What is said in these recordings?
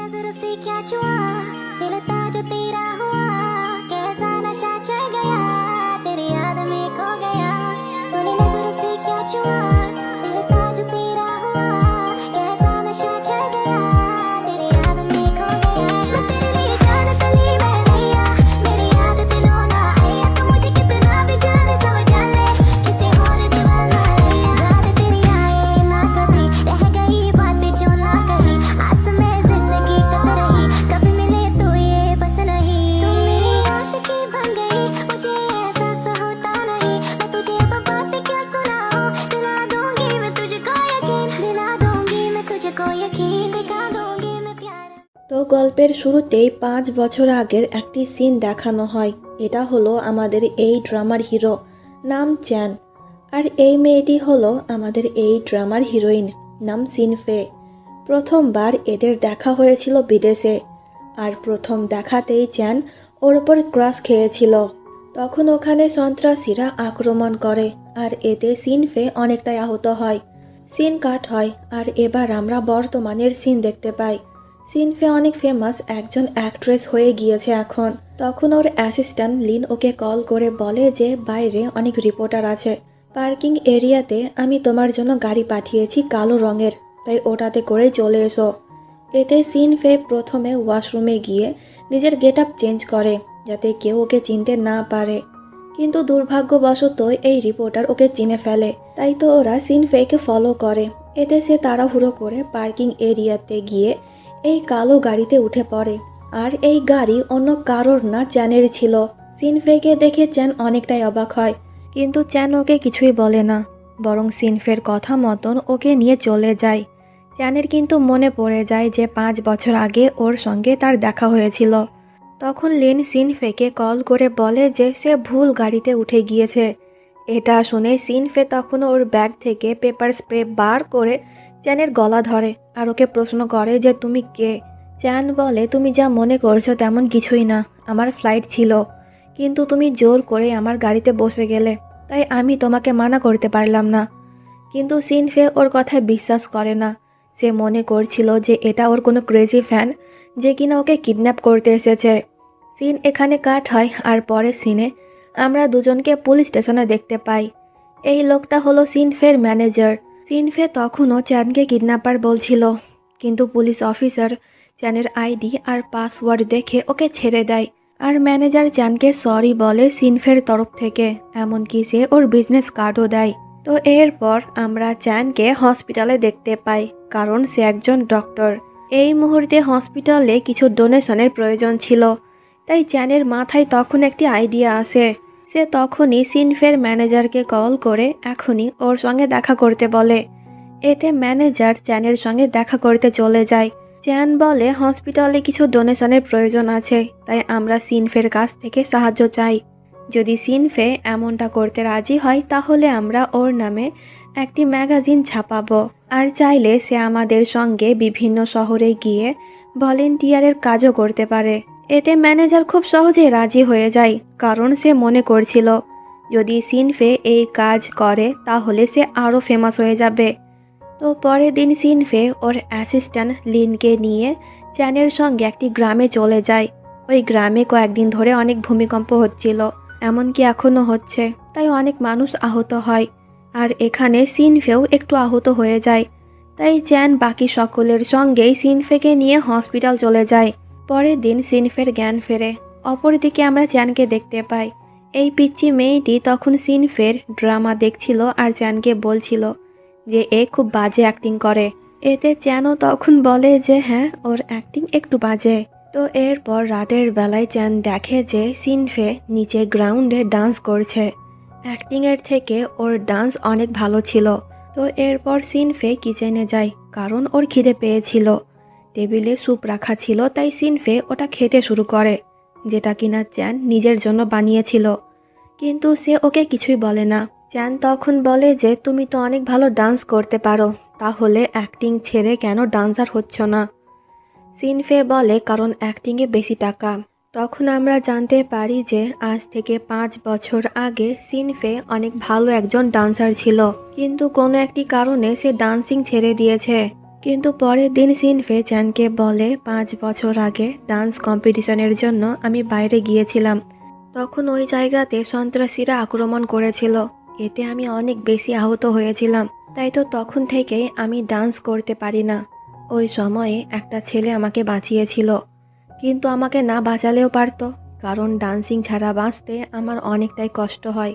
नजर से क्या छुआ दिल था जो तेरा हुआ कैसा नशा चढ़ गया तेरी याद में खो गया तूने नजर से क्या छुआ दिल था जो तेरा हुआ कैसा नशा चढ़ गया तेरी याद में खो गया मैं तेरे लिए जान तली मैं लिया मेरी याद दिनों ना आया तो मुझे कितना भी जाने समझ ले किसी और दीवाना लिया याद तेरी आए ना कभी रह गई बातें जो ना कही आस में जिंदगी कट रही कभी मिले तो ये बस नहीं तुम मेरी आशिकी बन गई मुझे एहसास होता नहीं मैं तुझे अब बातें क्या सुनाऊं दिला दूंगी मैं तुझको यकीन दिला दूंगी मैं तुझको यकीन दिखा दूंगी मैं प्यार। তো গল্পের শুরুতেই 5 বছর আগের একটি সিন দেখানো হয়। এটা হলো আমাদের এই ড্রামার হিরো, নাম চ্যান। আর এই মেয়েটি হলো আমাদের এই ড্রামার হিরোইন, নাম সিনফে। প্রথমবার এদের দেখা হয়েছিল বিদেশে, আর প্রথম দেখাতেই চ্যান ওর ওপর ক্রাশ খেয়েছিল। তখন ওখানে সন্ত্রাসীরা আক্রমণ করে, আর এতে সিনফে অনেকটাই আহত হয়। সিন কাট হয়, আর এবার আমরা বর্তমানের সিন দেখতে পাই। সিনফে অনেক ফেমাস একজন অ্যাক্ট্রেস হয়ে গিয়েছে এখন। তখন ওর অ্যাসিস্ট্যান্ট লিন ওকে কল করে বলে যে বাইরে অনেক রিপোর্টার আছে, পার্কিং এরিয়াতে আমি তোমার জন্য গাড়ি পাঠিয়েছি কালো রঙের, তাই ওটাতে করে চলে এসো। এতে সিনফে প্রথমে ওয়াশরুমে গিয়ে নিজের গেট আপ চেঞ্জ করে যাতে কেউ ওকে চিনতে না পারে, কিন্তু দুর্ভাগ্যবশত এই রিপোর্টার ওকে চিনে ফেলে। তাই তো ওরা সিনফেকে ফলো করে। এতে সে তাড়াহুড়ো করে পার্কিং এরিয়াতে গিয়ে এই কালো গাড়িতে উঠে পড়ে, আর এই গাড়ি অন্য কারোর না চ্যানের ছিল। সিনফেকে দেখে চ্যান অনেকটাই অবাক হয়, কিন্তু চ্যান ওকে কিছুই বলে না, বরং সিনফের কথা মতন ওকে নিয়ে চলে যায়। চ্যানের কিন্তু মনে পড়ে যায় যে 5 বছর আগে ওর সঙ্গে তার দেখা হয়েছিল। তখন লিন সিনফেকে কল করে বলে যে সে ভুল গাড়িতে উঠে গিয়েছে। এটা শুনে সিনফে তখন ওর ব্যাগ থেকে পেপার স্প্রে বার করে চ্যানের গলা ধরে আর ওকে প্রশ্ন করে যে তুমি কে। চ্যান বলে তুমি যা মনে করছো তেমন কিছুই না, আমার ফ্লাইট ছিল, কিন্তু তুমি জোর করে আমার গাড়িতে বসে গেলে, তাই আমি তোমাকে মানা করতে পারলাম না। কিন্তু সিনফে ওর কথায় বিশ্বাস করে না। সে মনে করছিল যে এটা ওর কোনো ক্রেজি ফ্যান যে কিনা ওকে কিডন্যাপ করতে এসেছে। সিন এখানে কাট হয়, আর পরের সিনে আমরা দুজনকে পুলিশ স্টেশনে দেখতে পাই। এই লোকটা হলো সিনফের ম্যানেজার। সিনফে তখনও চ্যানকে কিডন্যাপার বলছিল, কিন্তু পুলিশ অফিসার চ্যানের আইডি আর পাসওয়ার্ড দেখে ওকে ছেড়ে দেয়। আর ম্যানেজার চ্যানকে সরি বলে সিনফের তরফ থেকে, এমনকি সে ওর বিজনেস কার্ডও দেয়। তো এরপর আমরা চ্যানকে হসপিটালে দেখতে পাই, কারণ সে একজন ডক্টর। এই মুহূর্তে হসপিটালে কিছু ডোনেশনের প্রয়োজন ছিল, তাই চ্যানের মাথায় তখন একটি আইডিয়া আসে। সে তখনই সিনফের ম্যানেজারকে কল করে এখনই ওর সঙ্গে দেখা করতে বলে। এতে ম্যানেজার চ্যানের সঙ্গে দেখা করতে চলে যায়। চ্যান বলে হসপিটালে কিছু ডোনেশনের প্রয়োজন আছে, তাই আমরা সিনফের কাছ থেকে সাহায্য চাই। যদি সিনফে এমনটা করতে রাজি হয় তাহলে আমরা ওর নামে একটি ম্যাগাজিন ছাপাবো, আর চাইলে সে আমাদের সঙ্গে বিভিন্ন শহরে গিয়ে ভলেন্টিয়ারের কাজও করতে পারে। এতে ম্যানেজার খুব সহজেই রাজি হয়ে যায়, কারণ সে মনে করছিল যদি সিনফে এই কাজ করে তাহলে সে আরও ফেমাস হয়ে যাবে। তো পরের দিন সিনফে ওর অ্যাসিস্ট্যান্ট লিনকে নিয়ে চ্যানের সঙ্গে একটি গ্রামে চলে যায়। ওই গ্রামে কয়েকদিন ধরে অনেক ভূমিকম্প হচ্ছিল, এমনকি এখনও হচ্ছে, তাই অনেক মানুষ আহত হয়। আর এখানে সিনফেও একটু আহত হয়ে যায়, তাই চ্যান বাকি সকলের সঙ্গেই সিনফেকে নিয়ে হসপিটাল চলে যায়। পরের দিন সিনফের জ্ঞান ফেরে। অপরদিকে আমরা চ্যানকে দেখতে পাই। এই পিচ্চি মেয়েটি তখন সিনফের ড্রামা দেখছিল আর চ্যানকে বলছিল যে এ খুব বাজে অ্যাক্টিং করে। এতে চ্যানও তখন বলে যে হ্যাঁ, ওর অ্যাক্টিং একটু বাজে। তো এরপর রাতের বেলায় চ্যান দেখে যে সিনফে নিচে গ্রাউন্ডে ডান্স করছে। অ্যাক্টিংয়ের থেকে ওর ডান্স অনেক ভালো ছিল। তো এরপর সিনফে কিচেনে যায়, কারণ ওর খিদে পেয়েছিল। টেবিলে স্যুপ রাখা ছিল, তাই সিনফে ওটা খেতে শুরু করে, যেটা কিনা চ্যান নিজের জন্য বানিয়েছিল। কিন্তু সে ওকে কিছুই বলে না। চ্যান তখন বলে যে তুমি তো অনেক ভালো ডান্স করতে পারো, তাহলে অ্যাক্টিং ছেড়ে কেন ডান্সার হচ্ছ না? সিনফে বলে কারণ অ্যাক্টিংয়ে বেশি টাকা। তখন আমরা জানতে পারি যে আজ থেকে 5 বছর আগে সিনফে অনেক ভালো একজন ডান্সার ছিল, কিন্তু কোনো একটি কারণে সে ডান্সিং ছেড়ে দিয়েছে। কিন্তু পরের দিন সিনফে চ্যানকে বলে 5 বছর আগে ডান্স কম্পিটিশনের জন্য আমি বাইরে গিয়েছিলাম। তখন ওই জায়গাতে সন্ত্রাসীরা আক্রমণ করেছিল। এতে আমি অনেক বেশি আহত হয়েছিলাম। তাই তো তখন থেকেই আমি ডান্স করতে পারি না। ওই সময়ে একটা ছেলে আমাকে বাঁচিয়েছিল, কিন্তু আমাকে না বাঁচালেও পারতো, কারণ ডান্সিং ছাড়া বাঁচতে আমার অনেকটাই কষ্ট হয়।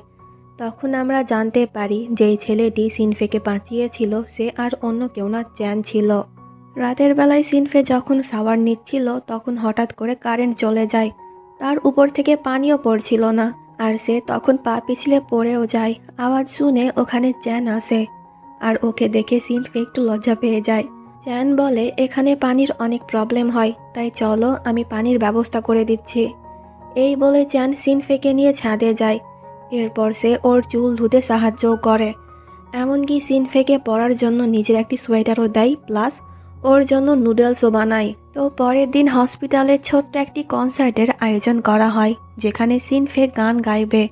তখন আমরা জানতে পারি যেই ছেলেটি সিনফেকে বাঁচিয়েছিল সে আর অন্য কেউ না, চ্যান ছিল। রাতের বেলায় সিনফে যখন শাওয়ার নিচ্ছিল তখন হঠাৎ করে কারেন্ট চলে যায়। তার উপর থেকে পানিও পড়ছিল না, আর সে তখন পা পিছলে পড়েও যায়। আওয়াজ শুনে ওখানে চ্যান আসে, আর ওকে দেখে সিনফে একটু লজ্জা পেয়ে যায়। চ্যান বলে এখানে পানির অনেক প্রবলেম হয়, তাই চলো আমি পানির ব্যবস্থা করে দিচ্ছি। এই বলে চ্যান সিনফেকে নিয়ে ছাদে যায়। এরপর সে ওর চুল ধুতে সাহায্যও করে, এমনকি সিনফেকে পরার জন্য নিজের একটি সোয়েটারও দেয়, প্লাস ওর জন্য নুডলসও বানায়। তো পরের দিন হসপিটালে ছোট্ট একটি কনসার্টের আয়োজন করা হয়, যেখানে সিনফে গান গাইবে।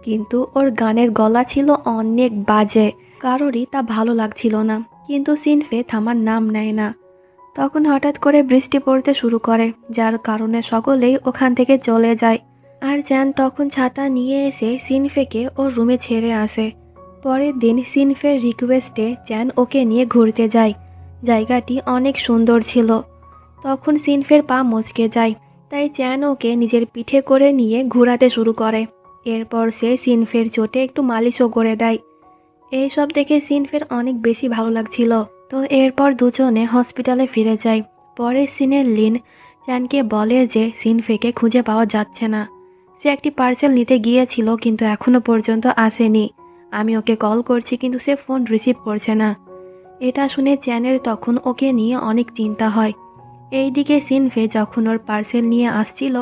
কিন্তু ওর গানের গলা ছিল অনেক বাজে, কারোরই তা ভালো লাগছিল না। কিন্তু সিনফে থামার নাম নেয় না। তখন হঠাৎ করে বৃষ্টি পড়তে শুরু করে, যার কারণে সকলেই ওখান থেকে চলে যায়। আর চ্যান তখন ছাতা নিয়ে এসে সিনফেকে ওর রুমে ছেড়ে আসে। পরের দিন সিনফের রিকোয়েস্টে চ্যান ওকে নিয়ে ঘুরতে যায়। জায়গাটি অনেক সুন্দর ছিল। তখন সিনফের পা মচকে যায়, তাই চ্যান ওকে নিজের পিঠে করে নিয়ে ঘোরাতে শুরু করে। এরপর সে সিনফের চোটে একটু মালিশও করে দেয়। এইসব দেখে সিনফের অনেক বেশি ভালো লাগছিল। তো এরপর দুজনে হসপিটালে ফিরে যায়। পরের সিনে লিন চ্যানকে বলে যে সিনফেকে খুঁজে পাওয়া যাচ্ছে না। সে একটি পার্সেল নিতে গিয়েছিল, কিন্তু এখনো পর্যন্ত আসেনি। আমি ওকে কল করছি, কিন্তু সে ফোন রিসিভ করছে না। এটা শুনে চ্যানের তখন ওকে নিয়ে অনেক চিন্তা হয়। এইদিকে সিনফে যখন ওর পার্সেল নিয়ে আসছিল,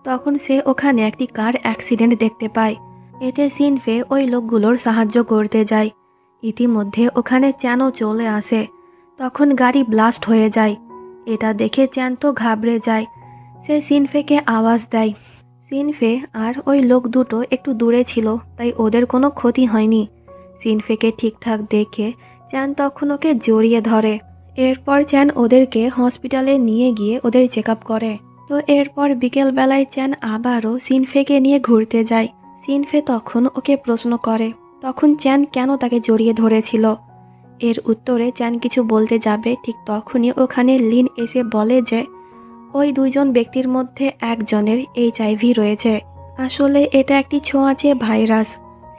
তখন সে ওখানে একটি কার অ্যাক্সিডেন্ট দেখতে পায়। এতে সিনফে ওই লোকগুলোর সাহায্য করতে যায়। ইতিমধ্যে ওখানে চ্যানও চলে আসে। তখন গাড়ি ব্লাস্ট হয়ে যায়। এটা দেখে চ্যান তো ঘাবড়ে যায়। সে সিনফেকে আওয়াজ দেয়। সিনফে আর ওই লোক দুটো একটু দূরে ছিল, তাই ওদের কোনো ক্ষতি হয়নি। সিনফেকে ঠিকঠাক দেখে চ্যান তখন ওকে জড়িয়ে ধরে। এরপর চ্যান ওদেরকে হসপিটালে নিয়ে গিয়ে ওদের চেক আপ করে। তো এরপর বিকেলবেলায় চ্যান আবারও সিনফেকে নিয়ে ঘুরতে যায়। সিনফে তখন ওকে প্রশ্ন করে তখন চ্যান কেন তাকে জড়িয়ে ধরেছিল। এর উত্তরে চ্যান কিছু বলতে যাবে, ঠিক তখনই ওখানে লিন এসে বলে যে ওই দুইজন ব্যক্তির মধ্যে একজনের HIV রয়েছে। আসলে এটা একটি ছোঁয়াচে ভাইরাস।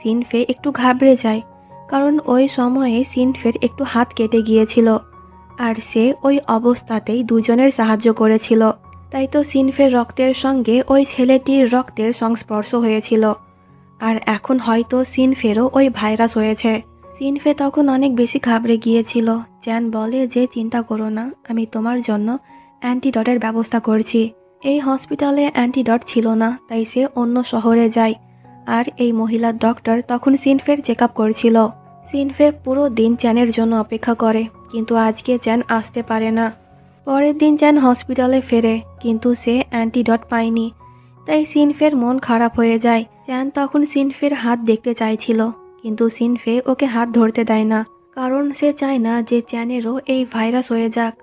সিনফে একটু ঘাবড়ে যায়, কারণ ওই সময়ে সিনফের একটু হাত কেটে গিয়েছিল, আর সে ওই অবস্থাতেই দুজনের সাহায্য করেছিল। তাই তো সিনফের রক্তের সঙ্গে ওই ছেলেটির রক্তের সংস্পর্শ হয়েছিল, আর এখন হয়তো সিনফেরও ওই ভাইরাস হয়েছে। সিনফে তখন অনেক বেশি ঘাবড়ে গিয়েছিল। চ্যান বলে যে চিন্তা করো না, আমি তোমার জন্য অ্যান্টিডটের ব্যবস্থা করছি। এই হসপিটালে অ্যান্টিডট ছিল না, তাই সে অন্য শহরে যায়। আর এই মহিলা ডক্টর তখন সিনফের চেক আপ করছিল। সিনফে পুরো দিন চ্যানের জন্য অপেক্ষা করে, কিন্তু আজকে চ্যান আসতে পারে না। পরের দিন চ্যান হসপিটালে ফেরে, কিন্তু সে অ্যান্টিডট পায়নি। তাই সিনফের মন খারাপ হয়ে যায়। চ্যান তখন সিনফের হাত দেখতে চাইছিল, কিন্তু সিনফে ওকে হাত ধরতে দেয় না, কারণ সে চায় না যে চ্যানেরও এই ভাইরাস হয়ে যাক।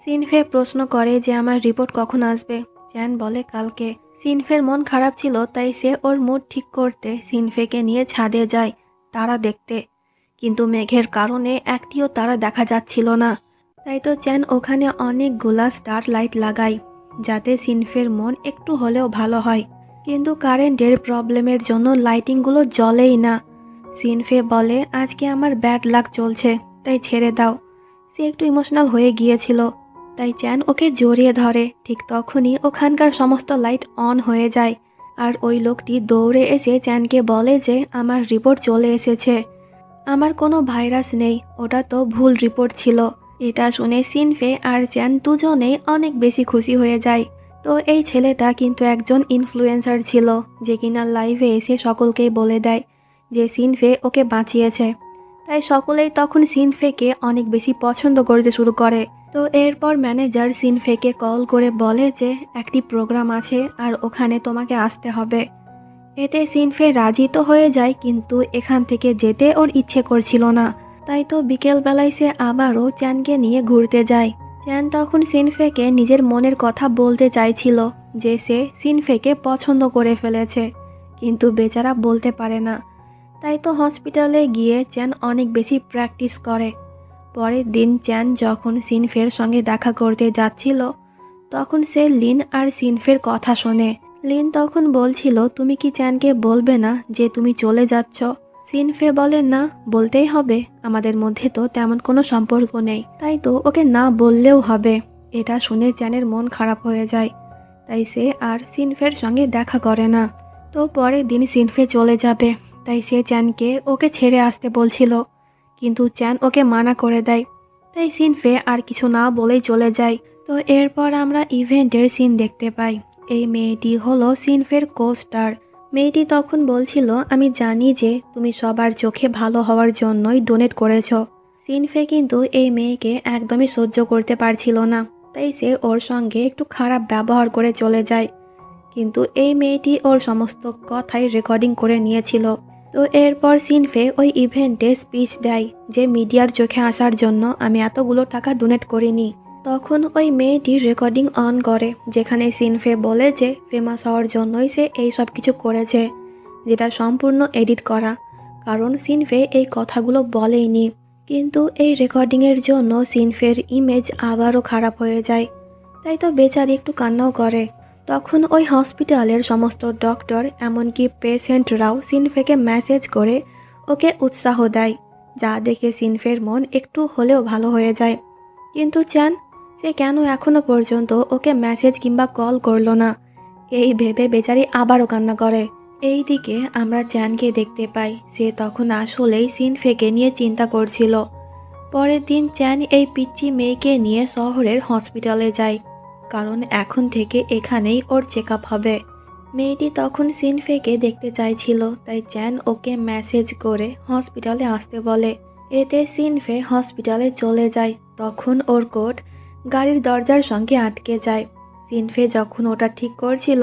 সিনফে প্রশ্ন করে যে আমার রিপোর্ট কখন আসবে। চ্যান বলে কালকে। সিনফের মন খারাপ ছিল, তাই সে ওর মুড ঠিক করতে সিনফেকে নিয়ে ছাদে যায় তারা দেখতে। কিন্তু মেঘের কারণে একটিও তারা দেখা যাচ্ছিল না। তাই তো চ্যান ওখানে অনেকগুলা স্টার লাইট লাগায়, যাতে সিনফের মন একটু হলেও ভালো হয়। কিন্তু কারেন্টের প্রবলেমের জন্য লাইটিংগুলো জ্বলেই না। সিনফে বলে আজকে আমার ব্যাড লাক চলছে, তাই ছেড়ে দাও। সে একটু ইমোশনাল হয়ে গিয়েছিল, তাই চ্যান ওকে জড়িয়ে ধরে। ঠিক তখনই ওখানকার সমস্ত লাইট অন হয়ে যায়, আর ওই লোকটি দৌড়ে এসে চ্যানকে বলে যে আমার রিপোর্ট চলে এসেছে, আমার কোনো ভাইরাস নেই, ওটা তো ভুল রিপোর্ট ছিল। এটা শুনে সিনফে আর চ্যান দুজনেই অনেক বেশি খুশি হয়ে যায়। তো এই ছেলেটা কিন্তু একজন ইনফ্লুয়েন্সার ছিল, যে কিনা লাইভে এসে সকলকেই বলে দেয় যে সিনফে ওকে বাঁচিয়েছে। তাই সকলেই তখন সিনফেকে অনেক বেশি পছন্দ করতে শুরু করে। তো এরপর ম্যানেজার সিনফেকে কল করে বলে যে একটি প্রোগ্রাম আছে, আর ওখানে তোমাকে আসতে হবে। এতে সিনফে রাজি তো হয়ে যায়, কিন্তু এখান থেকে যেতে ওর ইচ্ছে করছিল না, তাই তো বিকেলবেলায় সে আবারও চ্যানকে নিয়ে ঘুরতে যায়। চ্যান তখন সিনফেকে নিজের মনের কথা বলতে চাইছিল যে সে সিনফেকে পছন্দ করে ফেলেছে, কিন্তু বেচারা বলতে পারে না। তাই তো হসপিটালে গিয়ে চ্যান অনেক বেশি প্র্যাকটিস করে। পরের দিন চ্যান যখন সিনফের সঙ্গে দেখা করতে যাচ্ছিল, তখন সে লিন আর সিনফের কথা শোনে। লিন তখন বলছিল, তুমি কি চ্যানকে বলবে না যে তুমি চলে যাচ্ছ? সিনফে বলে, না, বলতেই হবে, আমাদের মধ্যে তো তেমন কোনো সম্পর্ক নেই, তাই তো ওকে না বললেও হবে। এটা শুনে চ্যানের মন খারাপ হয়ে যায়, তাই সে আর সিনফের সঙ্গে দেখা করে না। তো পরের দিন সিনফে চলে যাবে, তাই সে চ্যানকে ওকে ছেড়ে আসতে বলছিল, কিন্তু চ্যান ওকে মানা করে দেয়। তাই সিনফে আর কিছু না বলেই চলে যায়। তো এরপর আমরা ইভেন্টের সিন দেখতে পাই। এই মেয়েটি হলো সিনফের কোস্টার। মেয়েটি তখন বলছিল, আমি জানি যে তুমি সবার চোখে ভালো হওয়ার জন্যই ডোনেট করেছো। সিনফে কিন্তু এই মেয়েকে একদমই সহ্য করতে পারছিল না, তাই সে ওর সঙ্গে একটু খারাপ ব্যবহার করে চলে যায়। কিন্তু এই মেয়েটি ওর সমস্ত কথাই রেকর্ডিং করে নিয়েছিল। তো এরপর সিনফে ওই ইভেন্টে স্পিচ দেয় যে মিডিয়ার চোখে আসার জন্য আমি এতগুলো টাকা ডোনেট করিনি। তখন ওই মেয়েটি রেকর্ডিং অন করে, যেখানে সিনফে বলে যে ফেমাস হওয়ার জন্যই সে এই সব কিছু করেছে, যেটা সম্পূর্ণ এডিট করা, কারণ সিনফে এই কথাগুলো বলেইনি। কিন্তু এই রেকর্ডিংয়ের জন্য সিনফের ইমেজ আবারও খারাপ হয়ে যায়, তাই তো বেচারি একটু কান্নাও করে। তখন ওই হসপিটালের সমস্ত ডক্টর এমনকি পেশেন্টরাও সিনফেকে মেসেজ করে ওকে উৎসাহ দেয়, যা দেখে সিনফের মন একটু হলেও ভালো হয়ে যায়। কিন্তু চ্যান, সে কেন এখনো পর্যন্ত ওকে মেসেজ কিংবা কল করলো না, এই ভেবে বেচারি আবারও কান্না করে। এই দিকে আমরা চ্যানকে দেখতে পাই, সে তখন আসলেই সিনফেকে নিয়ে চিন্তা করছিল। পরের দিন চ্যান এই পিচ্চি মেয়েকে নিয়ে শহরের হসপিটালে যায়, কারণ এখন থেকে এখানেই ওর চেক আপ হবে। মেয়েটি তখন সিনফেকে দেখতে চাইছিল, তাই চ্যান ওকে মেসেজ করে হসপিটালে আসতে বলে। এতে সিনফে হসপিটালে চলে যায়। তখন ওর কোট গাড়ির দরজার সঙ্গে আটকে যায়। সিনফে যখন ওটা ঠিক করছিল,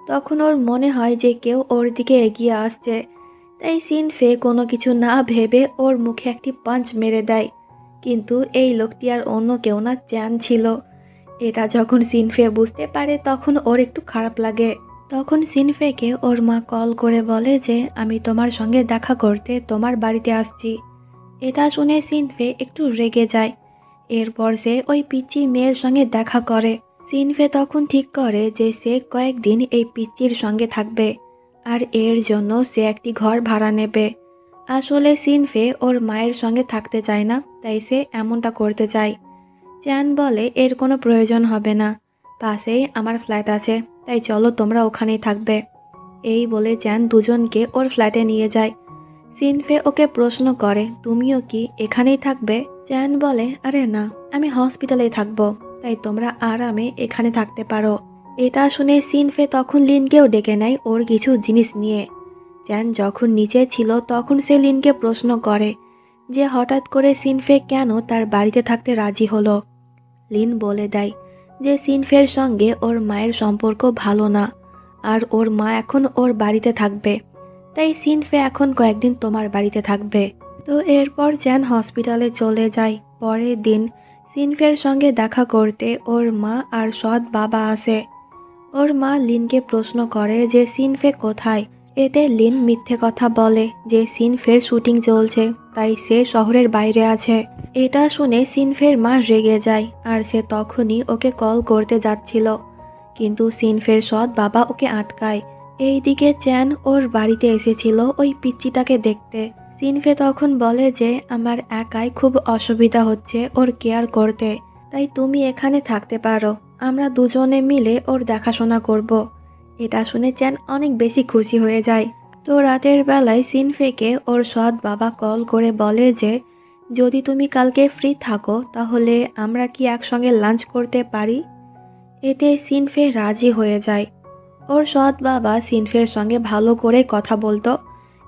তখন ওর মনে হয় যে কেউ ওর দিকে এগিয়ে আসছে, তাই সিনফে কোনো কিছু না ভেবে ওর মুখে একটি পাঞ্চ মেরে দেয়। কিন্তু এই লোকটি আর অন্য কেউ না, চ্যান ছিল। এটা যখন সিনফে বুঝতে পারে, তখন ওর একটু খারাপ লাগে। তখন সিনফেকে ওর মা কল করে বলে যে আমি তোমার সঙ্গে দেখা করতে তোমার বাড়িতে আসছি। এটা শুনে সিনফে একটু রেগে যায়। এরপর সে ওই পিচ্চি মেয়ের সঙ্গে দেখা করে। সিনফে তখন ঠিক করে যে সে কয়েকদিন এই পিচ্চির সঙ্গে থাকবে, আর এর জন্য সে একটি ঘর ভাড়া নেবে। আসলে সিনফে ওর মায়ের সঙ্গে থাকতে চায় না, তাই সে এমনটা করতে চায়। চ্যান বলে, এর কোনো প্রয়োজন হবে না, পাশেই আমার ফ্ল্যাট আছে, তাই চলো তোমরা ওখানেই থাকবে। এই বলে চ্যান দুজনকে ওর ফ্ল্যাটে নিয়ে যায়। সিনফে ওকে প্রশ্ন করে, তুমিও কি এখানেই থাকবে? চ্যান বলে, আরে না, আমি হসপিটালেই থাকবো, তাই তোমরা আরামে এখানে থাকতে পারো। এটা শুনে সিনফে তখন লিনকেও ডেকে নেয় ওর কিছু জিনিস নিয়ে। চ্যান যখন নিচে ছিল, তখন সে লিনকে প্রশ্ন করে যে হঠাৎ করে সিনফে কেন তার বাড়িতে থাকতে রাজি হলো। লিন বলে দেয় যে সিনফের সঙ্গে ওর মায়ের সম্পর্ক ভালো না, আর ওর মা এখন ওর বাড়িতে থাকবে, তাই সিনফে এখন কয়েকদিন তোমার বাড়িতে থাকবে। তো এরপর চ্যান হসপিটালে চলে যায়। পরের দিন সিনফের সঙ্গে দেখা করতে ওর মা আর সৎ বাবা আসে। ওর মা লিনকে প্রশ্ন করে যে সিনফে কোথায়। এতে লিন মিথ্যে কথা বলে যে সিনফের শুটিং চলছে, তাই সে শহরের বাইরে আছে। এটা শুনে সিনফের মা রেগে যায়, আর সে তখনই ওকে কল করতে যাচ্ছিল, কিন্তু সিনফের সৎ বাবা ওকে আটকায়। এইদিকে চ্যান ওর বাড়িতে এসেছিল ওই পিচ্চিটাকে দেখতে। সিনফে তখন বলে যে আমার একাই খুব অসুবিধা হচ্ছে ওর কেয়ার করতে, তাই তুমি এখানে থাকতে পারো, আমরা দুজনে মিলে ওর দেখাশোনা করব। এটা শুনে চ্যান অনেক বেশি খুশি হয়ে যায়। তো রাতের বেলায় সিনফেকে ওর সৎ বাবা কল করে বলে যে যদি তুমি কালকে ফ্রি থাকো, তাহলে আমরা কি একসঙ্গে লাঞ্চ করতে পারি। এতে সিনফে রাজি হয়ে যায়। ওর সৎ বাবা সিনফের সঙ্গে ভালো করে কথা বলতো,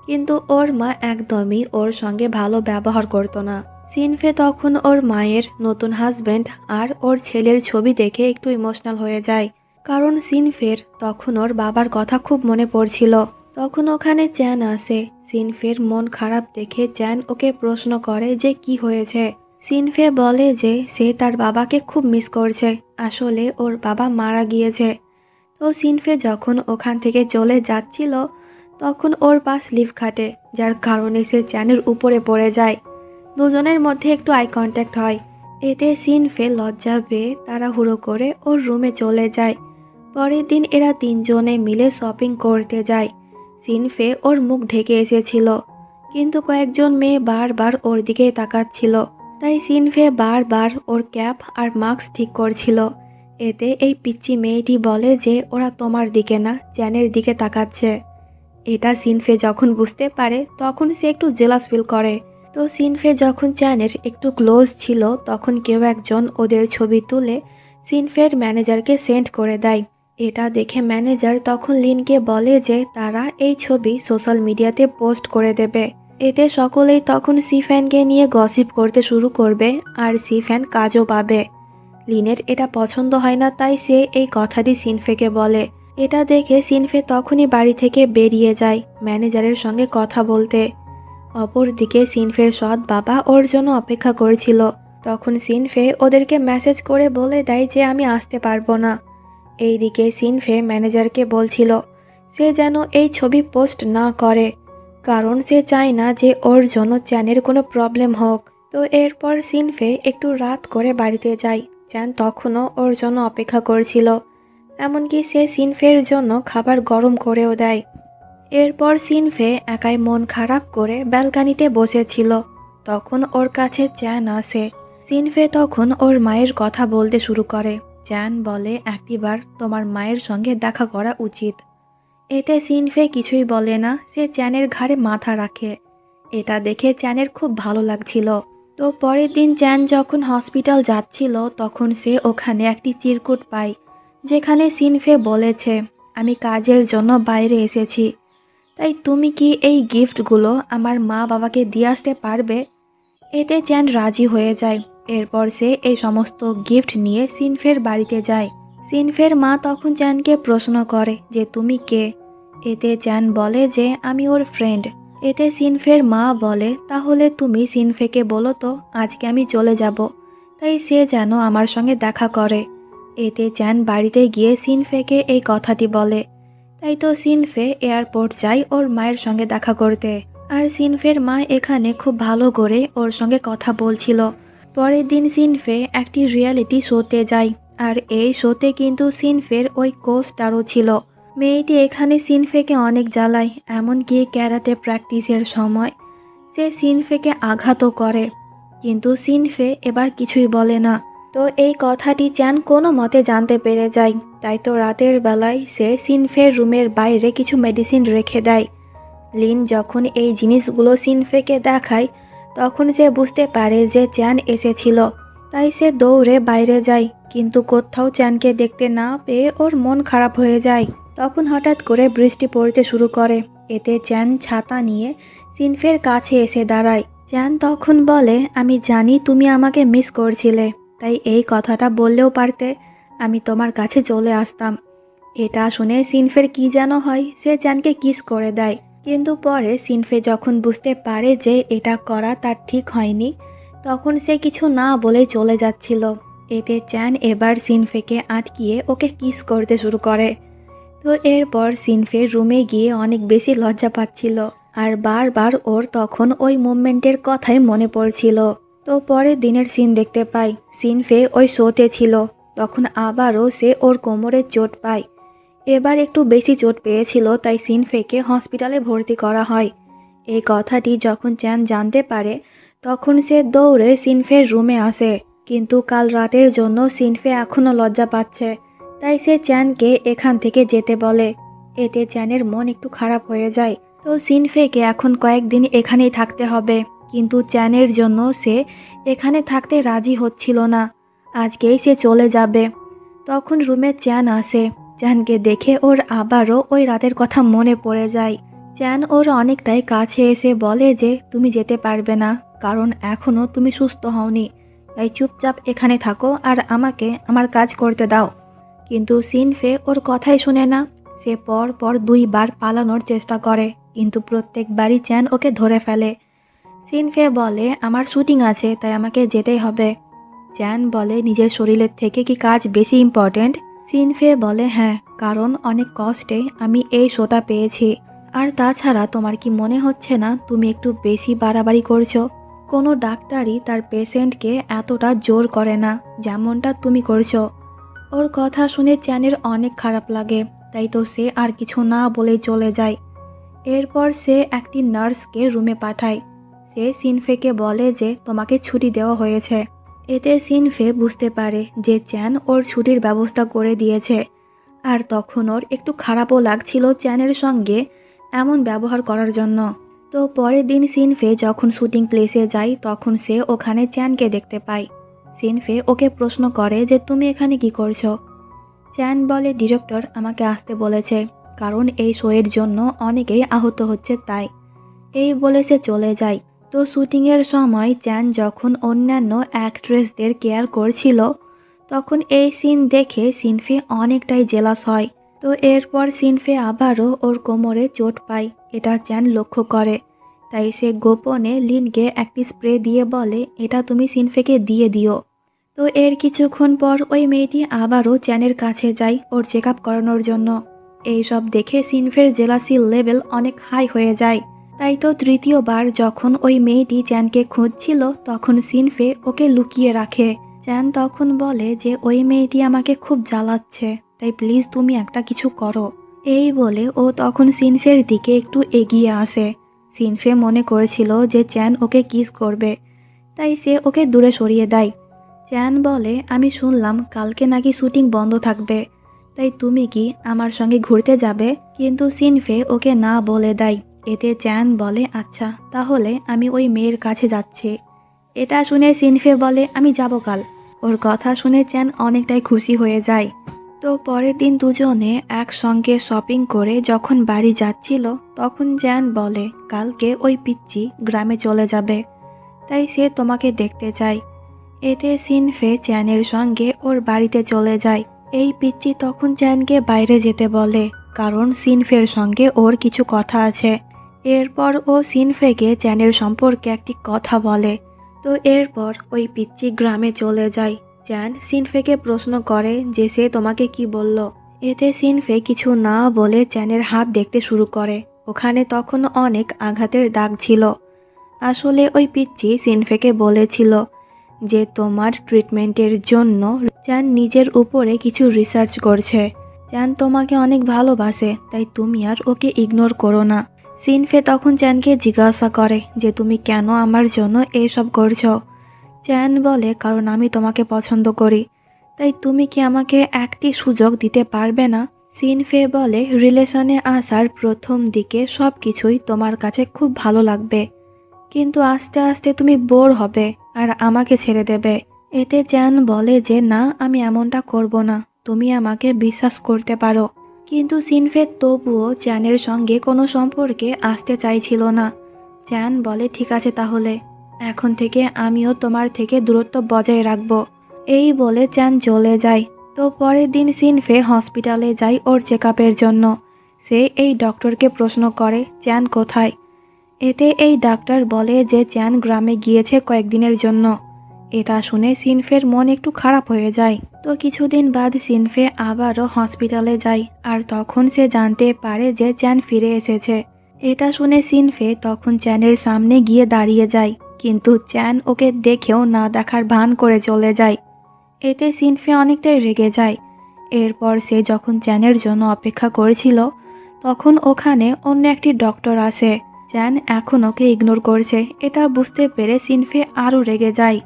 কিন্তু ওর মা একদমই ওর সঙ্গে ভালো ব্যবহার করতো না। সিনফে তখন ওর মায়ের নতুন হাজব্যান্ড আর ওর ছেলের ছবি দেখে একটু ইমোশনাল হয়ে যায়, কারণ সিনফের তখন ওর বাবার কথা খুব মনে পড়ছিল। তখন ওখানে চ্যান আসে। সিনফের মন খারাপ দেখে চ্যান ওকে প্রশ্ন করে যে কি হয়েছে। সিনফে বলে যে সে তার বাবাকে খুব মিস করছে, আসলে ওর বাবা মারা গিয়েছে। তো সিনফে যখন ওখান থেকে চলে যাচ্ছিল তখন ওর পা স্লিপ খাটে, যার কারণে সে চ্যানের উপরে পড়ে যায়। দুজনের মধ্যে একটু আই কন্ট্যাক্ট হয়। এতে সিনফে লজ্জা পেয়ে তাড়াহুড়ো করে ওর রুমে চলে যায়। পরের দিন এরা তিনজনে মিলে শপিং করতে যায়। সিনফে ওর মুখ ঢেকে এসেছিল, কিন্তু কয়েকজন মেয়ে বারবার ওর দিকে তাকাচ্ছিল, তাই সিনফে বারবার ওর ক্যাপ আর মাস্ক ঠিক করছিল। এতে এই পিচ্চি মেয়েটি বলে যে ওরা তোমার দিকে না, চ্যানের দিকে তাকাচ্ছে। এটা সিনফে যখন বুঝতে পারে তখন সে একটু জেলাস ফিল করে। তো সিনফে যখন চ্যানের একটু ক্লোজ ছিল তখন কেউ একজন ওদের ছবি তুলে সিনফের ম্যানেজারকে সেন্ড করে দেয়। এটা দেখে ম্যানেজার তখন লিনকে বলে যে তারা এই ছবি সোশ্যাল মিডিয়াতে পোস্ট করে দেবে। এতে সকলেই তখন সিফ্যানকে নিয়ে গসিপ করতে শুরু করবে আর সিফ্যান কাজও পাবে। লিনের এটা পছন্দ হয় না, তাই সে এই কথাটি সিনফেকে বলে। এটা দেখে সিনফে তখনই বাড়ি থেকে বেরিয়ে যায় ম্যানেজারের সঙ্গে কথা বলতে। অপরদিকে সিনফের সৎ বাবা ওর জন্য অপেক্ষা করেছিল। তখন সিনফে ওদেরকে মেসেজ করে বলে দেয় যে আমি আসতে পারবো না। এইদিকে সিনফে ম্যানেজারকে বলছিল সে যেন এই ছবি পোস্ট না করে, কারণ সে চায় না যে ওর জন্য চ্যানের কোনো প্রবলেম হোক। তো এরপর সিনফে একটু রাত করে বাড়িতে যায়। চ্যান তখনও ওর জন্য অপেক্ষা করছিল, এমনকি সে সিনফের জন্য খাবার গরম করেও দেয়। এরপর সিনফে একাই মন খারাপ করে ব্যালকানিতে বসেছিল। তখন ওর কাছে চ্যান আসে। সিনফে তখন ওর মায়ের কথা বলতে শুরু করে। চ্যান বলে একটিবার তোমার মায়ের সঙ্গে দেখা করা উচিত। এতে সিনফে কিছুই বলে না, সে চ্যানের ঘাড়ে মাথা রাখে। এটা দেখে চ্যানের খুব ভালো লাগছিল। তো পরের দিন চ্যান যখন হসপিটাল যাচ্ছিল তখন সে ওখানে একটি চিরকুট পায়, যেখানে সিনফে বলেছে আমি কাজের জন্য বাইরে এসেছি, তাই তুমি কি এই গিফটগুলো আমার মা বাবাকে দিয়ে আসতে পারবে? এতে চ্যান রাজি হয়ে যায়। এরপর সে এই সমস্ত গিফট নিয়ে সিনফের বাড়িতে যায়। সিনফের মা তখন চ্যানকে প্রশ্ন করে যে তুমি কে? এতে চ্যান বলে যে আমি ওর ফ্রেন্ড। এতে সিনফের মা বলে তাহলে তুমি সিনফেকে বলো তো আজকে আমি চলে যাব, তাই সে যেন আমার সঙ্গে দেখা করে। এতে চ্যান বাড়িতে গিয়ে সিনফেকে এই কথাটি বলে। তাই তো সিনফে এয়ারপোর্ট যায় ওর মায়ের সঙ্গে দেখা করতে। আর সিনফের মা এখানে খুব ভালো করে ওর সঙ্গে কথা বলছিল। পরের দিন সিনফে একটি রিয়ালিটি শোতে যায়, আর এই শোতে কিন্তু সিনফের ওই কোস্টারও ছিল। মেয়েটি এখানে সিনফেকে অনেক জ্বালায়, এমনকি ক্যারাটে প্র্যাকটিসের সময় সে সিনফেকে আঘাতও করে, কিন্তু সিনফে এবার কিছুই বলে না। তো এই কথাটি চ্যান কোনো মতে জানতে পেরে যায়। তাই তো রাতের বেলায় সে সিনফের রুমের বাইরে কিছু মেডিসিন রেখে দেয়। লিন যখন এই জিনিসগুলো সিনফেকে দেখায় তখন সে বুঝতে পারে যে চ্যান এসেছিল, তাই সে দৌড়ে বাইরে যায়, কিন্তু কোথাও চ্যানকে দেখতে না পেয়ে ওর মন খারাপ হয়ে যায়। তখন হঠাৎ করে বৃষ্টি পড়তে শুরু করে। এতে চ্যান ছাতা নিয়ে সিনফের কাছে এসে দাঁড়ায়। চ্যান তখন বলে আমি জানি তুমি আমাকে মিস করছিলে, তাই এই কথাটা বললেও পারতে, আমি তোমার কাছে চলে আসতাম। এটা শুনে সিনফের কি যেন হয়, সে চ্যানকে কিস করে দেয়। কিন্তু পরে সিনফে যখন বুঝতে পারে যে এটা করা তার ঠিক হয়নি, তখন সে কিছু না বলেই চলে যাচ্ছিল। এতে চ্যান এবার সিনফেকে আটকিয়ে ওকে কিস করতে শুরু করে। তো এরপর সিনফে রুমে গিয়ে অনেক বেশি লজ্জা পাচ্ছিল, আর বারবার ওর তখন ওই মুভমেন্টের কথাই মনে পড়ছিল। তো পরের দিনের সিন দেখতে পাই, সিনফে ওই শোতে ছিল। তখন আবারও সে ওর কোমরে চোট পায়। এবার একটু বেশি চোট পেয়েছিল, তাই সিনফেকে হসপিটালে ভর্তি করা হয়। এই কথাটি যখন চ্যান জানতে পারে তখন সে দৌড়ে সিনফের রুমে আসে, কিন্তু কাল রাতের জন্য সিনফে এখনও লজ্জা পাচ্ছে, তাই সে চ্যানকে এখান থেকে যেতে বলে। এতে চ্যানের মন একটু খারাপ হয়ে যায়। তো সিনফেকে এখন কয়েকদিন এখানেই থাকতে হবে, কিন্তু চ্যানের জন্য সে এখানে থাকতে রাজি হচ্ছিল না। আজকেই সে চলে যাবে। তখন রুমে চ্যান আসে। চ্যানকে দেখে ওর আবারও ওই রাতের কথা মনে পড়ে যায়। চ্যান ওর অনেকটাই কাছে এসে বলে যে তুমি যেতে পারবে না, কারণ এখনও তুমি সুস্থ হওনি, তাই চুপচাপ এখানে থাকো আর আমাকে আমার কাজ করতে দাও। কিন্তু সিনফে ওর কথাই শুনে না। সে পর পর 2বার পালানোর চেষ্টা করে, কিন্তু প্রত্যেকবারই চ্যান ওকে ধরে ফেলে। সিনফে বলে আমার শুটিং আছে, তাই আমাকে যেতেই হবে। চ্যান বলে নিজের শরীরের থেকে কি কাজ বেশি ইম্পর্ট্যান্ট? সিনফে বলে হ্যাঁ, কারণ অনেক কষ্টে আমি এই শোটা পেয়েছি। আর তাছাড়া তোমার কি মনে হচ্ছে না তুমি একটু বেশি বাড়াবাড়ি করছো? কোনো ডাক্তারই তার পেশেন্টকে এতটা জোর করে না যেমনটা তুমি করছো। ওর কথা শুনে চ্যানের অনেক খারাপ লাগে, তাই তো সে আর কিছু না বলেই চলে যায়। এরপর সে একটি নার্সকে রুমে পাঠায়। সে সিনফেকে বলে যে তোমাকে ছুটি দেওয়া হয়েছে। এতে সিনফে বুঝতে পারে যে চ্যান ওর ছুটির ব্যবস্থা করে দিয়েছে। আর তখন ওর একটু খারাপও লাগছিল চ্যানের সঙ্গে এমন ব্যবহার করার জন্য। তো পরের দিন সিনফে যখন শুটিং প্লেসে যায় তখন সে ওখানে চ্যানকে দেখতে পায়। সিনফে ওকে প্রশ্ন করে যে তুমি এখানে কি করছো? চ্যান বলে ডিরেক্টর আমাকে আসতে বলেছে, কারণ এই শোয়ের জন্য অনেকেই আহত হচ্ছে তাই। এই বলে সে চলে যায়। তো শুটিংয়ের সময় চ্যান যখন অন্যান্য অ্যাক্ট্রেসদের কেয়ার করছিল তখন এই সিন দেখে সিনফে অনেকটাই জেলাস হয়। তো এরপর সিনফে আবারও ওর কোমরে চোট পায়, এটা চ্যান লক্ষ্য করে। তাই সে গোপনে লিনকে একটি স্প্রে দিয়ে বলে এটা তুমি সিনফেকে দিয়ে দিও। তো এর কিছুক্ষণ পর ওই মেয়েটি আবারও চ্যানের কাছে যায় ওর চেক আপ করানোর জন্য। এইসব দেখে সিনফের জেলাসির লেভেল অনেক হাই হয়ে যায়। তাই তো তৃতীয়বার যখন ওই মেয়েটি চ্যানকে খুঁজছিল তখন সিনফে ওকে লুকিয়ে রাখে। চ্যান তখন বলে যে ওই মেয়েটি আমাকে খুব জ্বালাচ্ছে, তাই প্লিজ তুমি একটা কিছু করো। এই বলে ও তখন সিনফের দিকে একটু এগিয়ে আসে। সিনফে মনে করেছিল যে চ্যান ওকে কিস করবে, তাই সে ওকে দূরে সরিয়ে দেয়। চ্যান বলে আমি শুনলাম কালকে নাকি শুটিং বন্ধ থাকবে, তাই তুমি কি আমার সঙ্গে ঘুরতে যাবে? কিন্তু সিনফে ওকে না বলে দেয়। এতে চ্যান বলে আচ্ছা তাহলে আমি ওই মেয়ের কাছে যাচ্ছি। এটা শুনে সিনফে বলে আমি যাব কাল। ওর কথা শুনে চ্যান অনেকটাই খুশি হয়ে যায়। তো পরের দিন দুজনে একসঙ্গে শপিং করে যখন বাড়ি যাচ্ছিল তখন চ্যান বলে কালকে ওই পিচ্চি গ্রামে চলে যাবে, তাই সে তোমাকে দেখতে চায়। এতে সিনফে চ্যানের সঙ্গে ওর বাড়িতে চলে যায়। এই পিচ্চি তখন চ্যানকে বাইরে যেতে বলে, কারণ সিনফের সঙ্গে ওর কিছু কথা আছে। এরপর ও সিনফেকে চ্যানের সম্পর্কে একটি কথা বলে। তো এরপর ওই পিচ্চি গ্রামে চলে যায়। চ্যান সিনফেকে প্রশ্ন করে যে সে তোমাকে কি বলল। এতে সিনফে কিছু না বলে চ্যানের হাত দেখতে শুরু করে। ওখানে তখন অনেক আঘাতের দাগ ছিল। আসলে ওই পিচ্চি সিনফেকে বলেছিল যে তোমার ট্রিটমেন্টের জন্য চ্যান নিজের উপরে কিছু রিসার্চ করছে। চ্যান তোমাকে অনেক ভালোবাসে, তাই তুমি আর ওকে ইগনোর করো না। সিনফে তখন চ্যানকে জিজ্ঞাসা করে যে তুমি কেন আমার জন্য এইসব করছো? চ্যান বলে কারণ আমি তোমাকে পছন্দ করি, তাই তুমি কি আমাকে একটি সুযোগ দিতে পারবে না? সিনফে বলে রিলেশনে আসার প্রথম দিকে সব কিছুই তোমার কাছে খুব ভালো লাগবে, কিন্তু আস্তে আস্তে তুমি বোর হবে আর আমাকে ছেড়ে দেবে। এতে চ্যান বলে যে না আমি এমনটা করব না, তুমি আমাকে বিশ্বাস করতে পারো। কিন্তু সিনফে তবুও চ্যানের সঙ্গে কোনো সম্পর্কে আসতে চাইছিল না। চ্যান বলে ঠিক আছে তাহলে, এখন থেকে আমিও তোমার থেকে দূরত্ব বজায় রাখব। এই বলে চ্যান চলে যায়। তো পরের দিন সিনফে হসপিটালে যায় ওর চেক আপের জন্য। সে এই ডক্টরকে প্রশ্ন করে চ্যান কোথায়। এতে এই ডাক্তার বলে যে চ্যান গ্রামে গিয়েছে কয়েকদিনের জন্য। এটা শুনে সিনফের মন একটু খারাপ হয়ে যায়। তো কিছুদিন বাদ সিনফে আবারও হসপিটালে যায় আর তখন সে জানতে পারে যে চ্যান ফিরে এসেছে। এটা শুনে সিনফে তখন চ্যানের সামনে গিয়ে দাঁড়িয়ে যায়, কিন্তু চ্যান ওকে দেখেও না দেখার ভান করে চলে যায়। এতে সিনফে অনেকটাই রেগে যায়। এরপর সে যখন চ্যানের জন্য অপেক্ষা করেছিল তখন ওখানে অন্য একটি ডক্টর আসে। চ্যান এখন ওকে ইগনোর করছে, এটা বুঝতে পেরে সিনফে আরও রেগে যায়।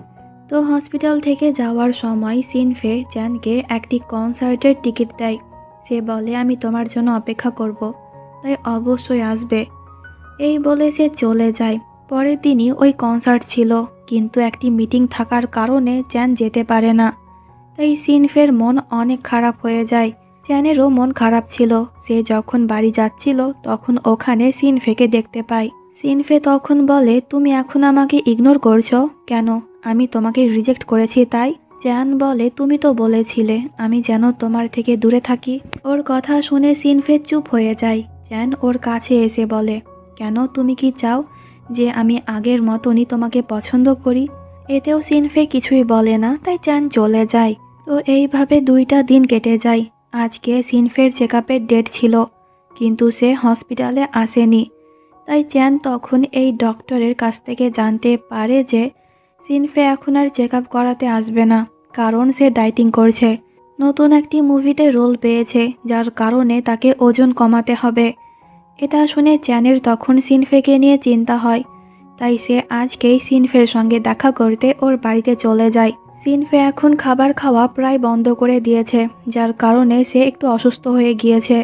তো হসপিটাল থেকে যাওয়ার সময় সিনফে চ্যানকে একটি কনসার্টের টিকিট দেয়। সে বলে আমি তোমার জন্য অপেক্ষা করব, তাই অবশ্যই আসবে। এই বলে সে চলে যায়। পরের দিনই ওই কনসার্ট ছিল, কিন্তু একটি মিটিং থাকার কারণে চ্যান যেতে পারে না। তাই সিনফের মন অনেক খারাপ হয়ে যায়। চ্যানেরও মন খারাপ ছিল। সে যখন বাড়ি যাচ্ছিল তখন ওখানে সিনফেকে দেখতে পায়। সিনফে তখন বলে তুমি এখন আমাকে ইগনোর করছো কেন? আমি তোমাকে রিজেক্ট করেছি তাই? চ্যান বলে, তুমি তো বলেছিলে আমি যেন তোমার থেকে দূরে থাকি। ওর কথা শুনে সিনফে চুপ হয়ে যায়। চ্যান ওর কাছে এসে বলে, কেন, তুমি কি চাও যে আমি আগের মতনই তোমাকে পছন্দ করি? এতেও সিনফে কিছুই বলে না, তাই চ্যান চলে যায়। তো এইভাবে 2টা দিন কেটে যায়। আজকে সিনফের চেকআপের ডেট ছিল, কিন্তু সে হসপিটালে আসেনি। তাই চ্যান তখন এই ডক্টরের কাছ থেকে জানতে পারে যে সিনফে এখন আর চেকআপ করাতে আসবে না, কারণ সে ডায়েটিং করছে। নতুন একটি মুভিতে রোল পেয়েছে, যার কারণে তাকে ওজন কমাতে হবে। এটা শুনে চ্যানের তখন সিনফেকে নিয়ে চিন্তা হয়। তাই সে আজকেই সিনফের সঙ্গে দেখা করতে ওর বাড়িতে চলে যায়। সিনফে এখন খাবার খাওয়া প্রায় বন্ধ করে দিয়েছে, যার কারণে সে একটু অসুস্থ হয়ে গিয়েছে।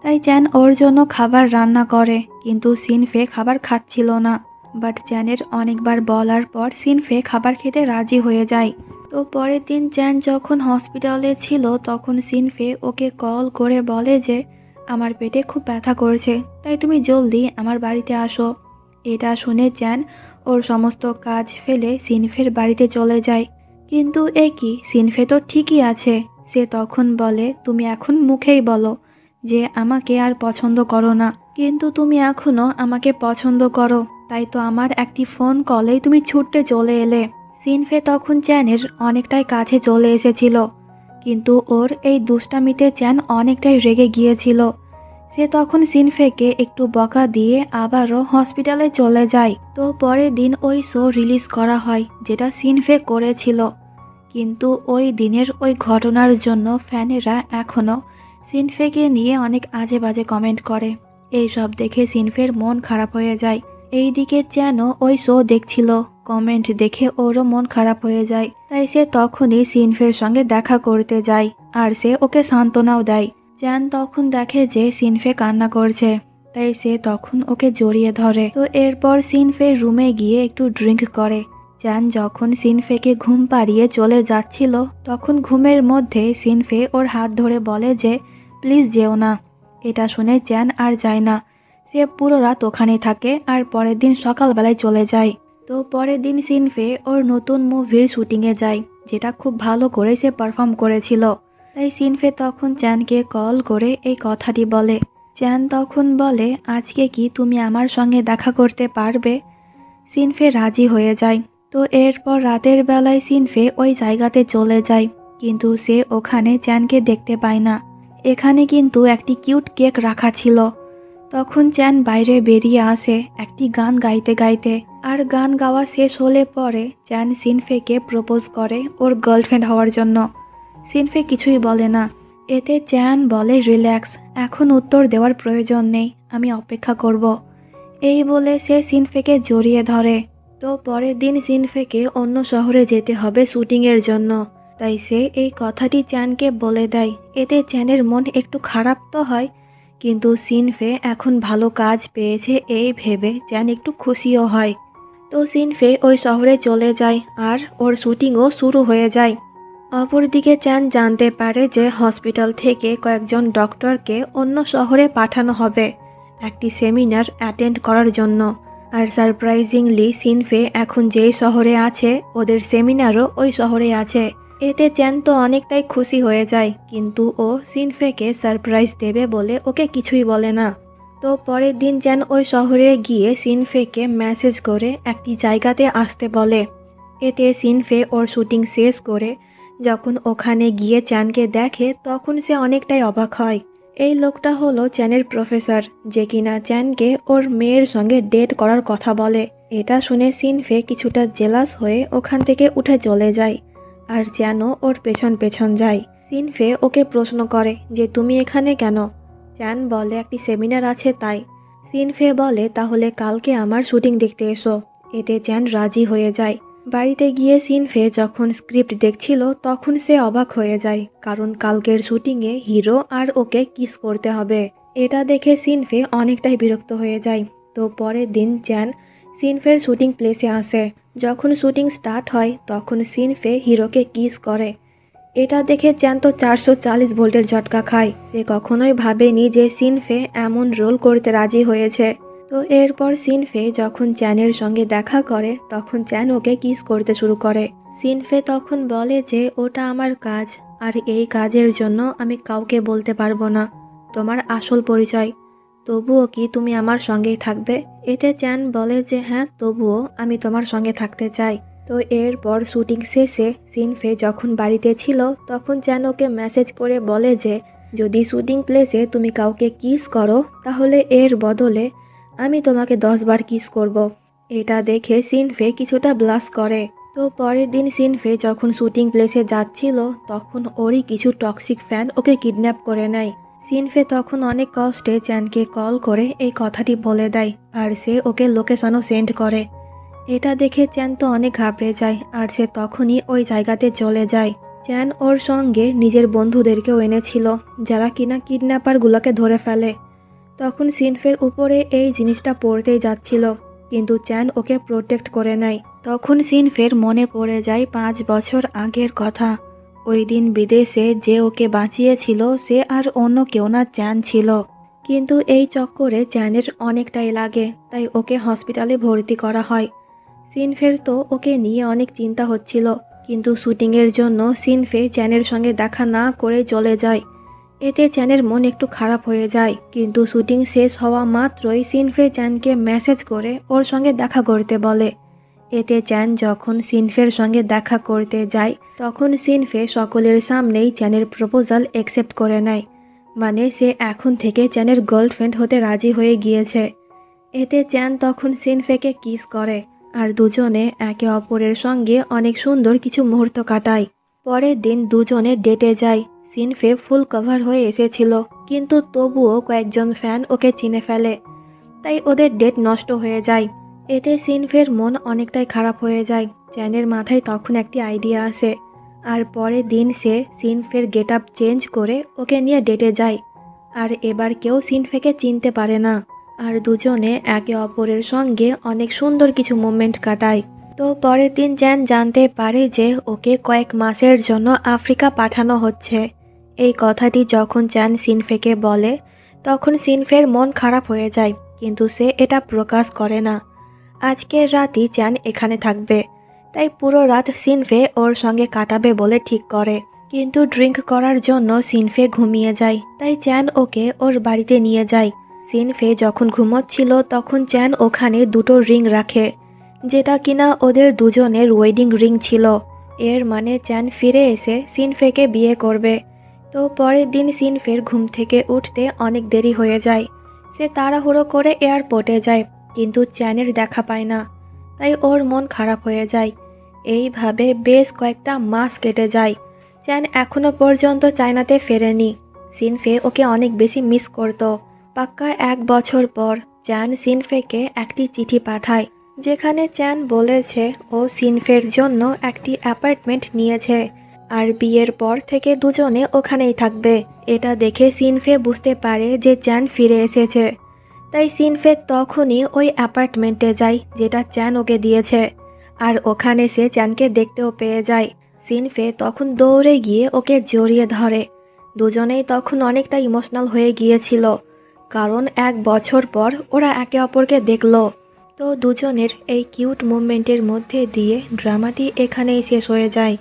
তাই চ্যান ওর জন্য খাবার রান্না করে, কিন্তু সিনফে খাবার খাচ্ছিল না। বাট চ্যানের অনেকবার বলার পর সিনফে খাবার খেতে রাজি হয়ে যায়। তো পরের দিন চ্যান যখন হসপিটালে ছিল, তখন সিনফে ওকে কল করে বলে যে আমার পেটে খুব ব্যথা করছে, তাই তুমি জলদি আমার বাড়িতে আসো। এটা শুনে চ্যান ওর সমস্ত কাজ ফেলে সিনফের বাড়িতে চলে যায়। কিন্তু কি, সিনফে তো ঠিকই আছে। সে তখন বলে, তুমি এখন মুখেই বলো যে আমাকে আর পছন্দ করো না, কিন্তু তুমি এখনো আমাকে পছন্দ করো। তাই তো আমার একটি ফোন কলেই তুমি ছুটতে চলে এলে। সিনফে তখন চ্যানের অনেকটাই কাছে চলে এসেছিল, কিন্তু ওর এই দুষ্টামিতে চ্যান অনেকটাই রেগে গিয়েছিল। সে তখন সিনফেকে একটু বকা দিয়ে আবারও হসপিটালে চলে যায়। তো পরের দিন ওই শো রিলিজ করা হয়, যেটা সিনফে করেছিল। কিন্তু ওই দিনের ওই ঘটনার জন্য ফ্যানেরা এখনও সিনফেকে নিয়ে অনেক আজে বাজে কমেন্ট করে। এই সব দেখে সিনফের মন খারাপ হয়ে যায়। এইদিকে চ্যানও ওই শো দেখছিল, কমেন্ট দেখে ওরও মন খারাপ হয়ে যায়। তাই সে তখনই সিনফের সঙ্গে দেখা করতে যায়, আর সে ওকে সান্ত্বনাও দেয়। চ্যান তখন দেখে যে সিনফে কান্না করছে, তাই সে তখন ওকে জড়িয়ে ধরে। তো এরপর সিনফে রুমে গিয়ে একটু ড্রিঙ্ক করে। চ্যান যখন সিনফেকে ঘুম পাড়িয়ে চলে যাচ্ছিল, তখন ঘুমের মধ্যে সিনফে ওর হাত ধরে বলে যে প্লিজ যেও না। এটা শুনে চ্যান আর যায় না। সে পুরো রাত ওখানেই থাকে, আর পরের দিন সকালবেলায় চলে যায়। তো পরের দিন সিনফে ওর নতুন মুভির শুটিংয়ে যায়, যেটা খুব ভালো করে সে পারফর্ম করেছিল। তাই সিনফে তখন চ্যানকে কল করে এই কথাটি বলে। চ্যান তখন বলে, আজকে কি তুমি আমার সঙ্গে দেখা করতে পারবে? সিনফে রাজি হয়ে যায়। তো এরপর রাতের বেলায় সিনফে ওই জায়গাতে চলে যায়, কিন্তু সে ওখানে চ্যানকে দেখতে পায় না। এখানে কিন্তু একটি কিউট কেক রাখা ছিল। তখন চ্যান বাইরে বেরিয়ে আসে একটি গান গাইতে গাইতে। আর গান গাওয়া শেষ হলে পরে চ্যান সিনফেকে প্রপোজ করে ওর গার্লফ্রেন্ড হওয়ার জন্য। সিনফে কিছুই বলে না। এতে চ্যান বলে, রিল্যাক্স, এখন উত্তর দেওয়ার প্রয়োজন নেই, আমি অপেক্ষা করব। এই বলে সে সিনফেকে জড়িয়ে ধরে। তো পরের দিন সিনফেকে অন্য শহরে যেতে হবে শুটিংয়ের জন্য, তাই সে এই কথাটি চ্যানকে বলে দেয়। এতে চ্যানের মন একটু খারাপ তো হয়, কিন্তু সিনফে এখন ভালো কাজ পেয়েছে এই ভেবে চ্যান একটু খুশিও হয়। তো সিনফে ওই শহরে চলে যায়, আর ওর শুটিংও শুরু হয়ে যায়। অপরদিকে চ্যান জানতে পারে যে হসপিটাল থেকে কয়েকজন ডক্টরকে অন্য শহরে পাঠানো হবে একটি সেমিনার অ্যাটেন্ড করার জন্য। আর সারপ্রাইজিংলি সিনফে এখন যেই শহরে আছে, ওদের সেমিনারও ওই শহরে আছে। এতে চ্যান তো অনেকটাই খুশি হয়ে যায়, কিন্তু ও সিনফেকে সারপ্রাইজ দেবে বলে ওকে কিছুই বলে না। তো পরের দিন চ্যান ওই শহরে গিয়ে সিনফেকে মেসেজ করে একটি জায়গাতে আসতে বলে। এতে সিনফে ওর শুটিং শেষ করে যখন ওখানে গিয়ে চ্যানকে দেখে, তখন সে অনেকটাই অবাক হয়। এই লোকটা হলো চ্যানের প্রফেসর, যে কিনা চ্যানকে ওর মেয়ের সঙ্গে ডেট করার কথা বলে। এটা শুনে সিনফে কিছুটা জেলাস হয়ে ওখান থেকে উঠে চলে যায়, আর চ্যানও ওর পেছন পেছন যায়। সিনফে ওকে প্রশ্ন করে যে তুমি এখানে কেন? চ্যান বলে একটি সেমিনার আছে তাই। সিনফে বলে তাহলে কালকে আমার শুটিং দেখতে এসো। এতে চ্যান রাজি হয়ে যায়। বাড়িতে গিয়ে সিনফে যখন স্ক্রিপ্ট দেখছিল, তখন সে অবাক হয়ে যায়, কারণ কালকের শুটিংয়ে হিরো আর ওকে কিস করতে হবে। এটা দেখে সিনফে অনেকটাই বিরক্ত হয়ে যায়। তো পরের দিন চ্যান সিনফের শুটিং প্লেসে আসে। যখন শুটিং স্টার্ট হয়, তখন সিনফে হিরোকে কিস করে। এটা দেখে চ্যান তো 440 ভোল্টের ঝটকা খায়। সে কখনোই ভাবেনি যে সিনফে এমন রোল করতে রাজি হয়েছে। তো এরপর সিনফে যখন চ্যানের সঙ্গে দেখা করে, তখন চ্যান ওকে কিস করতে শুরু করে। সিনফে তখন বলে যে ওটা আমার কাজ, আর এই কাজের জন্য আমি কাউকে বলতে পারবো না তোমার আসল পরিচয়। তবুও কি তুমি আমার সঙ্গেই থাকবে? এতে চ্যান বলে যে হ্যাঁ, তবুও আমি তোমার সঙ্গে থাকতে চাই। তো এরপর শুটিং শেষে সিনফে যখন বাড়িতে ছিল তখন চ্যান ওকে মেসেজ করে বলে যে যদি শুটিং প্লেসে তুমি কাউকে কিস করো তাহলে এর বদলে আমি তোমাকে 10 বার কিস করব। এটা দেখে সিনফে কিছুটা ব্লাশ করে। তো পরের দিন সিনফে যখন শুটিং প্লেসে যাচ্ছিল তখন ওরই কিছু টক্সিক ফ্যান ওকে কিডন্যাপ করে নেয়। সিনফে তখন অনেক কষ্টে চ্যানকে কল করে এই কথাটি বলে দেয়, আর সে ওকে লোকেশনও সেন্ড করে। এটা দেখে চ্যান তো অনেক ঘাবড়ে যায়, আর সে তখনই ওই জায়গাতে চলে যায়। চ্যান ওর সঙ্গে নিজের বন্ধুদেরকেও এনেছিল, যারা কিনা কিডন্যাপারগুলোকে ধরে ফেলে। তখন সিনফের উপরে এই জিনিসটা পড়তেই যাচ্ছিল, কিন্তু চ্যান ওকে প্রোটেক্ট করে নেয়। তখন সিনফের মনে পড়ে যায় 5 বছর আগের কথা। ওই দিন বিদেশে যে ওকে বাঁচিয়েছিল সে আর অন্য কেউ না, চ্যান ছিল। কিন্তু এই চক্করে চ্যানের অনেকটাই লাগে, তাই ওকে হসপিটালে ভর্তি করা হয়। সিনফের তো ওকে নিয়ে অনেক চিন্তা হচ্ছিল, কিন্তু শুটিংয়ের জন্য সিনফে চ্যানের সঙ্গে দেখা না করে চলে যায়। এতে চ্যানের মন একটু খারাপ হয়ে যায়, কিন্তু শুটিং শেষ হওয়া মাত্রই সিনফে চ্যানকে মেসেজ করে ওর সঙ্গে দেখা করতে বলে। এতে চ্যান যখন সিনফের সঙ্গে দেখা করতে যায় তখন সিনফে সকলের সামনেই চ্যানের প্রপোজাল অ্যাকসেপ্ট করে নেয়, মানে সে এখন থেকে চ্যানের গার্লফ্রেন্ড হতে রাজি হয়ে গিয়েছে। এতে চ্যান তখন সিনফেকে কিস করে, আর দুজনে একে অপরের সঙ্গে অনেক সুন্দর কিছু মুহূর্ত কাটায়। পরের দিন দুজনে ডেটে যায়। সিনফে ফুল কভার হয়ে এসেছিল, কিন্তু তবুও কয়েকজন ফ্যান ওকে চিনে ফেলে, তাই ওদের ডেট নষ্ট হয়ে যায়। এতে সিনফের মন অনেকটাই খারাপ হয়ে যায়। চ্যানের মাথায় তখন একটি আইডিয়া আসে, আর পরের দিন সে সিনফের গেট আপ চেঞ্জ করে ওকে নিয়ে ডেটে যায়। আর এবার কেউ সিনফেকে চিনতে পারে না, আর দুজনে একে অপরের সঙ্গে অনেক সুন্দর কিছু মোমেন্ট কাটায়। তো পরের দিন চ্যান জানতে পারে যে ওকে কয়েক মাসের জন্য আফ্রিকা পাঠানো হচ্ছে। এই কথাটি যখন চ্যান সিনফেকে বলে তখন সিনফের মন খারাপ হয়ে যায়, কিন্তু সে এটা প্রকাশ করে না। আজকের রাতই চ্যান এখানে থাকবে, তাই পুরো রাত সিনফে ওর সঙ্গে কাটাবে বলে ঠিক করে। কিন্তু ড্রিঙ্ক করার জন্য সিনফে ঘুমিয়ে যায়, তাই চ্যান ওকে ওর বাড়িতে নিয়ে যায়। সিনফে যখন ঘুমোচ্ছিল তখন চ্যান ওখানে দুটো রিং রাখে, যেটা কিনা ওদের দুজনের ওয়েডিং রিং ছিল। এর মানে চ্যান ফিরে এসে সিনফেকে বিয়ে করবে। তো পরের দিন সিনফের ঘুম থেকে উঠতে অনেক দেরি হয়ে যায়। সে তাড়াহুড়ো করে এয়ারপোর্টে যায়, কিন্তু চ্যানের দেখা পায় না, তাই ওর মন খারাপ হয়ে যায়। এইভাবে বেশ কয়েকটা মাস কেটে যায়। চ্যান এখনো পর্যন্ত চায়নাতে ফেরেনি। সিনফে ওকে অনেক বেশি মিস করত। পাক্কা 1 বছর পর চ্যান সিনফেকে একটি চিঠি পাঠায়, যেখানে চ্যান বলেছে ও সিনফের জন্য একটি অ্যাপার্টমেন্ট নিয়েছে, আর বিয়ের পর থেকে দুজনে ওখানেই থাকবে। এটা দেখে সিনফে বুঝতে পারে যে চ্যান ফিরে এসেছে, তাই সিনফে তখনই ওই অ্যাপার্টমেন্টে যায় যেটা চ্যান ওকে দিয়েছে, আর ওখানে সে চ্যানকে দেখতেও পেয়ে যায়। সিনফে তখন দৌড়ে গিয়ে ওকে জড়িয়ে ধরে। দুজনেই তখন অনেকটা ইমোশনাল হয়ে গিয়েছিল, কারণ 1 বছর পর ওরা একে অপরকে দেখলো। তো দুজনের এই কিউট মুভমেন্টের মধ্যে দিয়ে ড্রামাটি এখানেই শেষ হয়ে যায়।